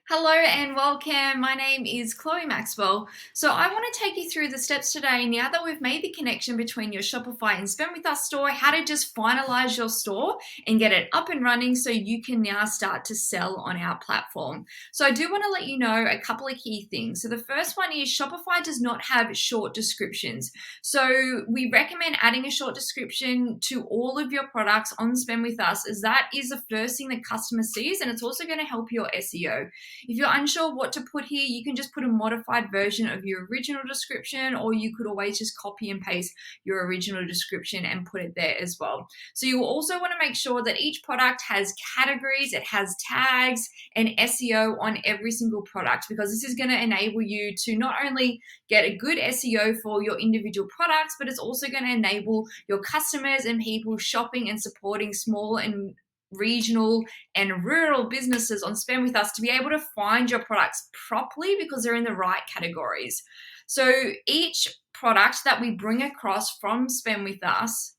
Hello and welcome. My name is Chloe Maxwell. So I want to take you through the steps today now that we've made the connection between your Shopify and Spend With Us store, how to just finalize your store and get it up and running so you can now start to sell on our platform. So I do want to let you know a couple of key things. So the first one is Shopify does not have short descriptions. So we recommend adding a short description to all of your products on Spend With Us, as that is the first thing the customer sees, and it's also going to help your SEO. If you're unsure what to put here, you can just put a modified version of your original description, or you could always just copy and paste your original description and put it there as well. So you also want to make sure that each product has categories, it has tags and SEO on every single product, because this is going to enable you to not only get a good SEO for your individual products, but it's also going to enable your customers and people shopping and supporting small and regional and rural businesses on Spend With Us to be able to find your products properly because they're in the right categories. So each product that we bring across from Spend With Us,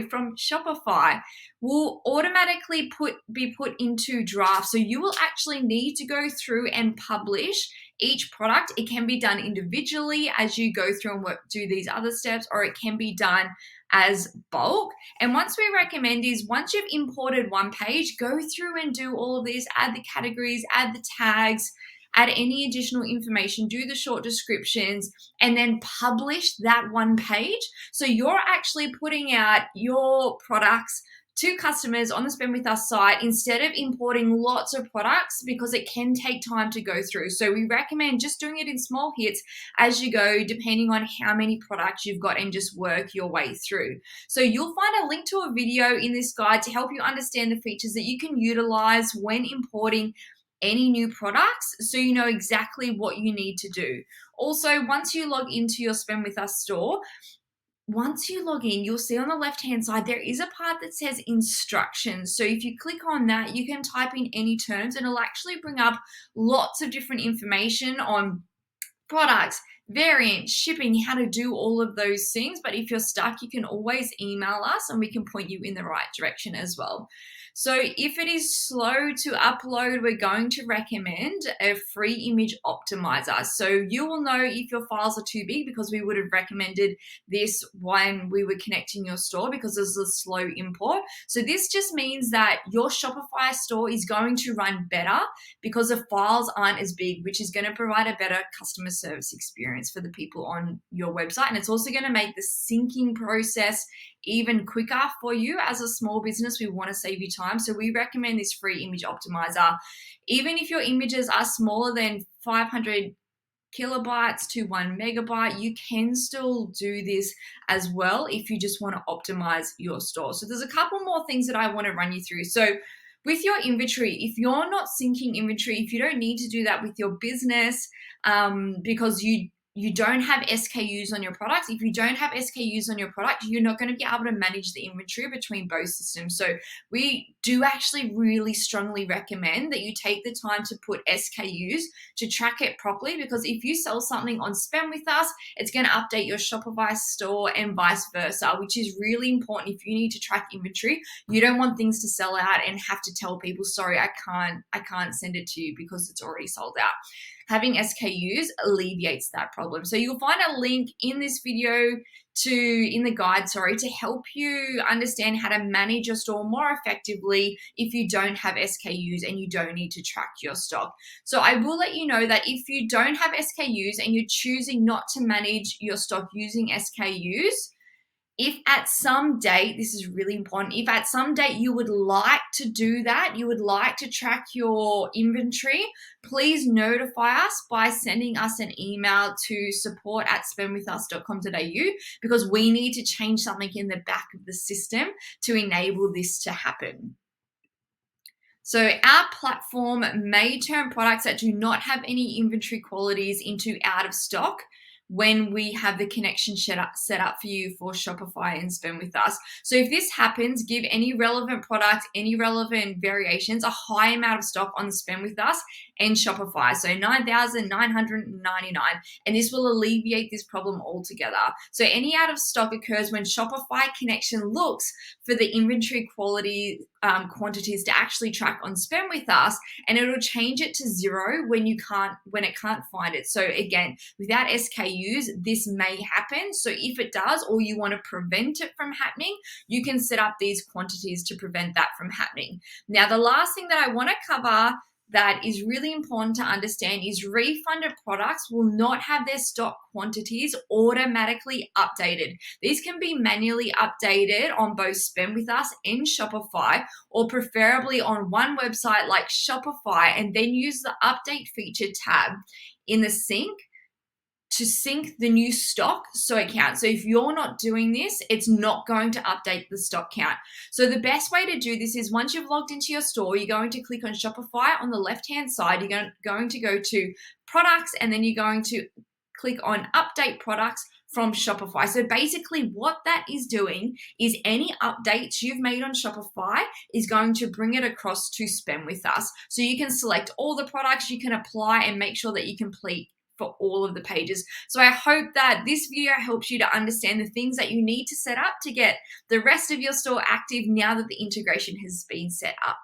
from Shopify, will automatically be put into draft. So you will actually need to go through and publish each product. It can be done individually as you go through and do these other steps, or it can be done as bulk. And once we recommend is once you've imported one page, go through and do all of these, add the categories, add the tags, add any additional information, do the short descriptions, and then publish that one page. So you're actually putting out your products to customers on the Spend With Us site instead of importing lots of products, because it can take time to go through. So we recommend just doing it in small hits as you go, depending on how many products you've got, and just work your way through. So you'll find a link to a video in this guide to help you understand the features that you can utilize when importing any new products, so you know exactly what you need to do. Also, once you log into your Spend With Us store, once you log in, you'll see on the left-hand side, there is a part that says instructions. So if you click on that, you can type in any terms and it'll actually bring up lots of different information on products, variants, shipping, how to do all of those things. But if you're stuck, you can always email us and we can point you in the right direction as well. So if it is slow to upload, we're going to recommend a free image optimizer. So you will know if your files are too big, because we would have recommended this when we were connecting your store, because there's a slow import. So this just means that your Shopify store is going to run better because the files aren't as big, which is going to provide a better customer service experience for the people on your website. And it's also going to make the syncing process even quicker for you. As a small business, we want to save you time. So we recommend this free image optimizer. Even if your images are smaller than 500 kilobytes to 1 megabyte, you can still do this as well if you just want to optimize your store. So there's a couple more things that I want to run you through. So with your inventory, if you're not syncing inventory, if you don't need to do that with your business, because you don't have SKUs on your products. If you don't have SKUs on your product, you're not going to be able to manage the inventory between both systems. So we do actually really strongly recommend that you take the time to put SKUs to track it properly, because if you sell something on Spend With Us, it's going to update your Shopify store and vice versa, which is really important. If you need to track inventory, you don't want things to sell out and have to tell people, sorry, I can't send it to you because it's already sold out. Having SKUs alleviates that problem. So you'll find a link in this video in the guide, to help you understand how to manage your store more effectively if you don't have SKUs and you don't need to track your stock. So I will let you know that if you don't have SKUs and you're choosing not to manage your stock using SKUs, if at some date, this is really important, if at some date you would like to do that, you would like to track your inventory, please notify us by sending us an email to support@spendwithus.com.au, because we need to change something in the back of the system to enable this to happen. So our platform may turn products that do not have any inventory qualities into out of stock when we have the connection set up for you for Shopify and Spend With Us. So if this happens, give any relevant product, any relevant variations, a high amount of stock on Spend With Us and Shopify. So 9,999, and this will alleviate this problem altogether. So any out of stock occurs when Shopify connection looks for the inventory quality quantities to actually track on Spend With Us, and it'll change it to 0 when it can't find it. So again, without SKUs, this may happen. So if it does, or you want to prevent it from happening, you can set up these quantities to prevent that from happening. Now, the last thing that I want to cover that is really important to understand is refunded products will not have their stock quantities automatically updated. These can be manually updated on both Spend With Us and Shopify, or preferably on one website like Shopify, and then use the update feature tab in the sync to sync the new stock so it counts. So if you're not doing this, it's not going to update the stock count. So the best way to do this is once you've logged into your store, you're going to click on Shopify on the left-hand side. You're going to go to products, and then you're going to click on update products from Shopify. So basically what that is doing is any updates you've made on Shopify is going to bring it across to Spend With Us. So you can select all the products, you can apply and make sure that you complete for all of the pages. So I hope that this video helps you to understand the things that you need to set up to get the rest of your store active now that the integration has been set up.